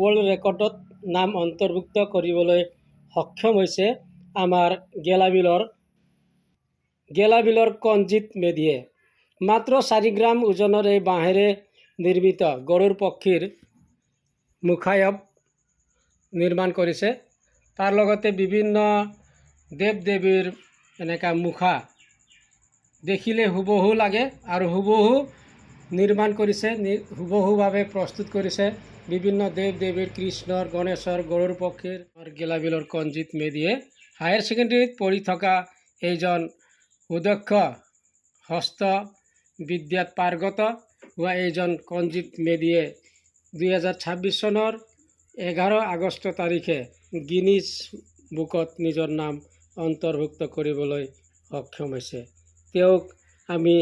World ৰেকৰ্ডত নাম অন্তৰ্ভুক্ত কৰিবলৈ সক্ষম হৈছে আমাৰ গেলাবিলৰ কণজিৎ মেধিয়ে। মাত্ৰ 4 গ্ৰাম ওজনৰ এই বাঁহেৰে নিৰ্মিত গৰুৰ পক্ষীৰ মুখায়ব নিৰ্মাণ কৰিছে। তাৰ লগতে বিভিন্ন দেৱ দেৱীৰ এনেকা মুখা দেখিলে হুবহু লাগে আৰু হুবহু নিৰ্মাণ কৰিছে, হুবহুভাৱে প্ৰস্তুত কৰিছে বিভিন্ন দেৱ দেৱীৰ কৃষ্ণৰ, গণেশৰ, গৰুৰ পক্ষীৰ। গেলাবিলৰ কণজিৎ মেধিয়ে হায়াৰ ছেকেণ্ডেৰীত পঢ়ি থকা এইজন সুদক্ষ হস্ত বিদ্যাত পাৰ্গত হোৱা এইজন কণজিৎ মেধিয়ে 2026 চনৰ 11 আগষ্ট তাৰিখে গিনিজ বুকত নিজৰ নাম অন্তৰ্ভুক্ত কৰিবলৈ সক্ষম হৈছে। তেওঁক আমি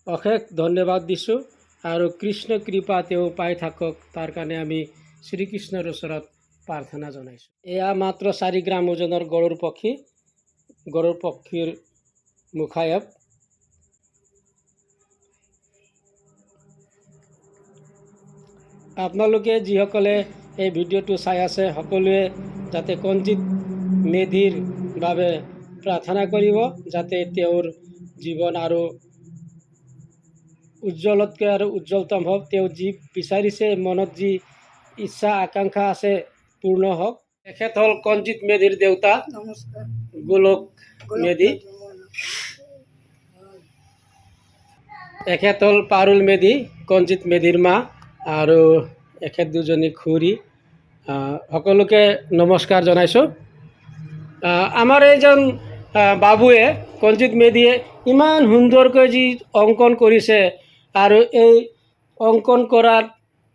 অশেষ ধন্যবাদ দিছোঁ আৰু কৃষ্ণ কৃপা তেওঁ পাই থাকক, তাৰ কাৰণে আমি শ্ৰীকৃষ্ণৰ ওচৰত প্ৰাৰ্থনা জনাইছোঁ। এয়া মাত্ৰ 4 গ্ৰাম ওজনৰ গৰুৰ পক্ষীৰ মুখায়ব। আপোনালোকে যিসকলে এই ভিডিঅ'টো চাই আছে সকলোৱে যাতে কণজিৎ মেধিৰ বাবে প্ৰাৰ্থনা কৰিব, যাতে তেওঁৰ জীৱন আৰু উজ্জ্বলতকৈ আৰু উজ্জ্বলতম হওক, তেওঁ যি বিচাৰিছে, মনত যি ইচ্ছা আকাংক্ষা আছে পূৰ্ণ হওক। তেখেত হ'ল কণজিৎ মেধিৰ দেউতা গোলোক মেধি, এখেত হ'ল পাৰুল মেধি, কণজিৎ মেধিৰ মা, আৰু এখেত দুজনী খুৰী। সকলোকে নমস্কাৰ জনাইছোঁ। আমাৰ এইজন বাবুৱে কণজিৎ মেধিয়ে ইমান সুন্দৰকৈ যি অংকন কৰিছে, আৰু এই অংকন কৰাত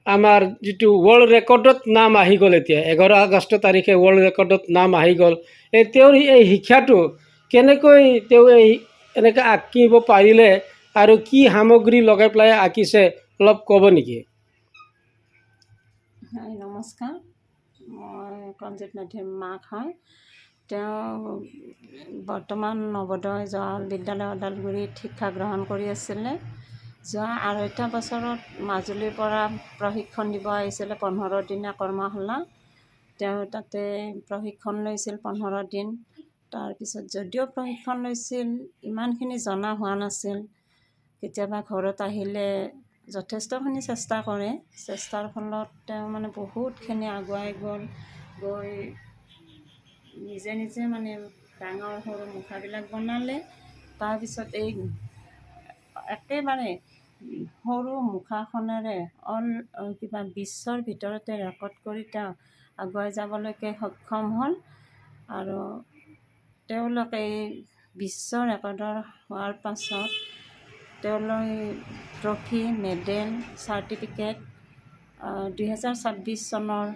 আমাৰ যিটো ৱৰ্ল্ড ৰেকৰ্ডত নাম আহি গ'ল, এতিয়া 11 আগষ্ট তাৰিখে ৱৰ্ল্ড ৰেকৰ্ডত নাম আহি গ'ল। তেওঁৰ এই শিক্ষাটো কেনেকৈ তেওঁ এনেকৈ আঁকিব পাৰিলে আৰু কি সামগ্ৰী লগাই পেলাই আঁকিছে অলপ ক'ব নেকি? নমস্কাৰ, মই কণজিৎ মেধিৰ মাক হয়। তেওঁ বৰ্তমান নৱোদয় জৱাহৰ বিদ্যালয় ওদালগুৰিত শিক্ষা গ্ৰহণ কৰি আছিলে। যোৱা 2.5 বছৰত মাজুলীৰ পৰা প্ৰশিক্ষণ দিব আহিছিলে, 15 দিনীয়া কৰ্মশালা। তেওঁ তাতে প্ৰশিক্ষণ লৈছিল 15 দিন। তাৰপিছত যদিও প্ৰশিক্ষণ লৈছিল, ইমানখিনি জনা হোৱা নাছিল। কেতিয়াবা ঘৰত আহিলে যথেষ্টখিনি চেষ্টা কৰে, চেষ্টাৰ ফলত তেওঁ মানে বহুতখিনি আগুৱাই গৈ নিজে নিজে মানে ডাঙৰ সৰু মুখাবিলাক বনালে। তাৰপিছত এই একেবাৰে সৰু মুখাখনেৰে বিশ্বৰ ভিতৰতে ৰেকৰ্ড কৰি তেওঁ আগুৱাই যাবলৈকে সক্ষম হ'ল। আৰু তেওঁলোকে এই বিশ্ব ৰেকৰ্ডৰ হোৱাৰ পাছত তেওঁলৈ ট্ৰফি, মেডেল, চাৰ্টিফিকেট 2026 চনৰ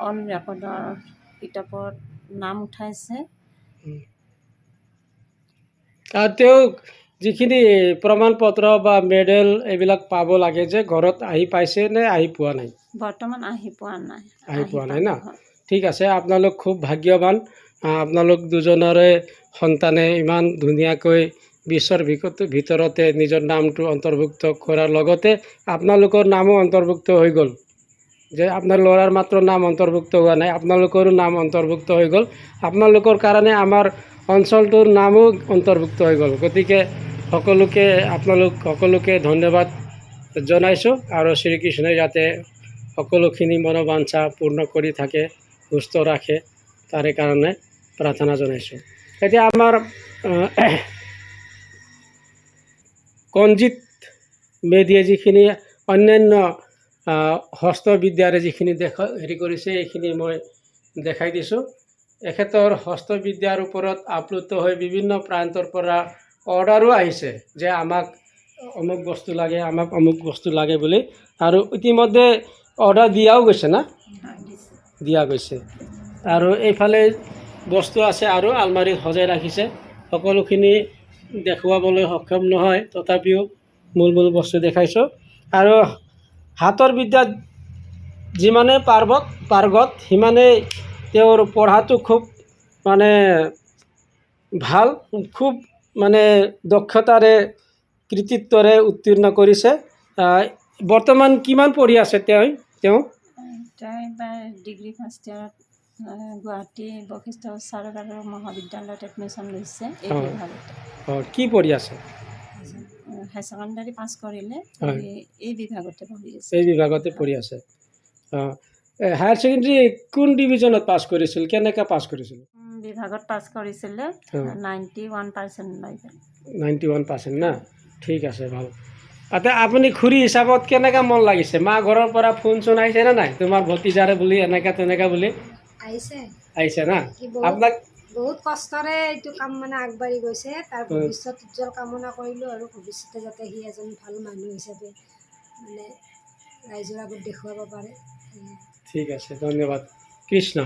ৱৰ্ল্ড ৰেকৰ্ডৰ কিতাপত নাম উঠাইছে। তেওঁক যিখিনি প্ৰমাণ পত্ৰ বা মেডেল এইবিলাক পাব লাগে, যে ঘৰত আহি পাইছে নে আহি পোৱা নাই? বৰ্তমান আহি পোৱা নাই না? ঠিক আছে, আপোনালোক খুব ভাগ্যৱান। আপোনালোক দুজনৰে সন্তানে ইমান ধুনীয়াকৈ বিশ্বৰ ভিতৰতে নিজৰ নামটো অন্তৰ্ভুক্ত কৰাৰ লগতে আপোনালোকৰ নামো অন্তৰ্ভুক্ত হৈ গ'ল। যে আপোনাৰ ল'ৰাৰ মাত্ৰ নাম অন্তৰ্ভুক্ত হোৱা নাই, আপোনালোকৰো নাম অন্তৰ্ভুক্ত হৈ গ'ল। আপোনালোকৰ কাৰণে আমাৰ অঞ্চলটোৰ নামো অন্তৰ্ভুক্ত হৈ গ'ল। গতিকে আপোনালোক সকলোকে ধন্যবাদ জনাইছোঁ, আৰু শ্ৰীকৃষ্ণই যাতে সকলোখিনি মনোবাঞ্ছা পূৰ্ণ কৰি থাকে, সুস্থ ৰাখে, তাৰে কাৰণে প্ৰাৰ্থনা জনাইছোঁ। এতিয়া আমাৰ কণজিৎ মেধিয়ে যিখিনি অন্যান্য হস্তবিদ্যাৰে যিখিনি কৰিছে, এইখিনি মই দেখাই দিছোঁ। এখেতৰ হস্তবিদ্যাৰ ওপৰত আপ্লুত হৈ বিভিন্ন প্ৰান্তৰ পৰা অৰ্ডাৰো আহিছে, যে আমাক অমুক বস্তু লাগে, আমাক অমুক বস্তু লাগে বুলি। আৰু ইতিমধ্যে অৰ্ডাৰ দিয়াও গৈছে না? দিয়া গৈছে। আৰু এইফালে বস্তু আছে আৰু আলমাৰীত সজাই ৰাখিছে। সকলোখিনি দেখুৱাবলৈ সক্ষম নহয়, তথাপিও মূল বস্তু দেখাইছোঁ। আৰু হাতৰ বিদ্যাত যিমানে পাৰ্গত, সিমানেই তেওঁৰ পঢ়াটো খুব মানে ভাল, খুব মানে দক্ষতাৰে কৃতিত্বৰে উত্তীৰ্ণ কৰিছে। বৰ্তমান কিমান পঢ়ি আছে তেওঁ? তেওঁ এইবাৰ ডিগ্ৰী ফাৰ্ষ্ট ইয়াৰত গুৱাহাটী বশিষ্ঠ চাৰকাৰৰ মহাবিদ্যালয়ত এডমিশ্যন লৈছে এই অঁ। বিভাগত। অঁ, কি পঢ়ি আছে? হাই ছেকেণ্ডাৰী পাছ কৰিলে হয়। এই বিভাগতে পঢ়ি আছে। এই বিভাগতে পঢ়ি আছে। অঁ, হায়াৰ ছেকেণ্ডেৰী কোন ডিভিজনত পাছ কৰিছিল, কেনেকৈ পাছ কৰিছিল? বিভাগত পাছ কৰিছিলে অঁ। 91% লৈ পেলাই। 91% না? ঠিক আছে, ভাল। এতিয়া আপুনি খুৰী হিচাপত কেনেকৈ মন লাগিছে? মা ঘৰৰ পৰা ফোন চোন আহিছে নে নাই, তোমাৰ ভতিজাৰে বুলি এনেকৈ তেনেকৈ বুলি? আহিছে। আহিছে না? কি বহুত আপোনাক বহুত কষ্টৰে এইটো কাম মানে আগবাঢ়ি গৈছে। তাৰ ভৱিষ্যত উজ্জ্বল কামনা কৰিলোঁ আৰু ভৱিষ্যতে যাতে সি এজন ভাল মানুহ হিচাপে মানে ৰাইজৰ আগত দেখুৱাব পাৰে। ঠিক আছে, ধন্যবাদ। কৃষ্ণ।